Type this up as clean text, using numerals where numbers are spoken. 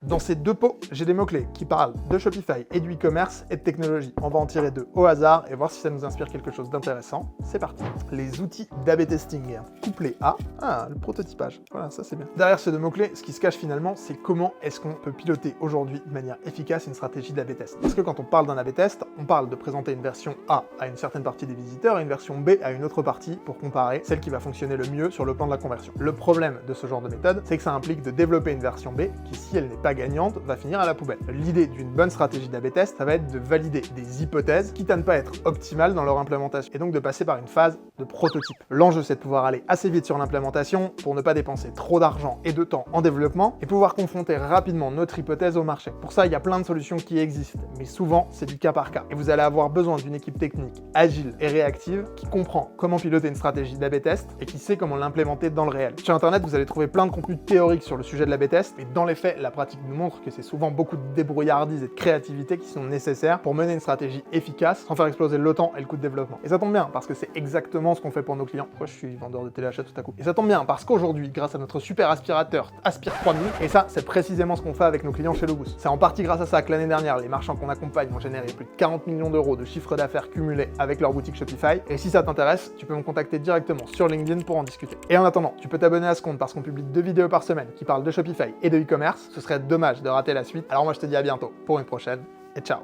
Dans ces deux pots, j'ai des mots-clés qui parlent de Shopify et du e-commerce et de technologie. On va en tirer deux au hasard et voir si ça nous inspire quelque chose d'intéressant. C'est parti. Les outils d'A/B testing. Couplé à... le prototypage. Voilà, ça c'est bien. Derrière ces deux mots-clés, ce qui se cache finalement, c'est comment est-ce qu'on peut piloter aujourd'hui de manière efficace une stratégie d'A/B test. Parce que quand on parle d'un A/B test, on parle de présenter une version A à une certaine partie des visiteurs et une version B à une autre partie pour comparer celle qui va fonctionner le mieux sur le plan de la conversion. Le problème de ce genre de méthode, c'est que ça implique de développer une version B qui, si elle n'est pas gagnante, va finir à la poubelle. L'idée d'une bonne stratégie d'A/B test, ça va être de valider des hypothèses, quitte à ne pas être optimales dans leur implémentation, et donc de passer par une phase de prototype. L'enjeu, c'est de pouvoir aller assez vite sur l'implémentation pour ne pas dépenser trop d'argent et de temps en développement, et pouvoir confronter rapidement notre hypothèse au marché. Pour ça, il y a plein de solutions qui existent, mais souvent, c'est du cas par cas. Et vous allez avoir besoin d'une équipe technique agile et réactive qui comprend comment piloter une stratégie d'A/B test et qui sait comment l'implémenter dans le réel. Sur Internet, vous allez trouver plein de contenus théoriques sur le sujet de l'A/B test, mais dans les faits, la pratique nous montre que c'est souvent beaucoup de débrouillardise et de créativité qui sont nécessaires pour mener une stratégie efficace sans faire exploser le temps et le coût de développement. Et ça tombe bien, parce que c'est exactement ce qu'on fait pour nos clients. Pourquoi je suis vendeur de téléachat tout à coup? Et ça tombe bien, parce qu'aujourd'hui, grâce à notre super aspirateur Aspire 3000, et ça, c'est précisément ce qu'on fait avec nos clients chez Logos. C'est en partie grâce à ça que l'année dernière, les marchands qu'on accompagne ont généré plus de 40 millions d'euros de chiffre d'affaires cumulé avec leur boutique Shopify. Et si ça t'intéresse, tu peux me contacter directement sur LinkedIn pour en discuter. Et en attendant, tu peux t'abonner à ce compte parce qu'on publie 2 vidéos par semaine qui parlent de Shopify et de e-commerce. Ce serait dommage de rater la suite. Alors moi, je te dis à bientôt pour une prochaine et ciao!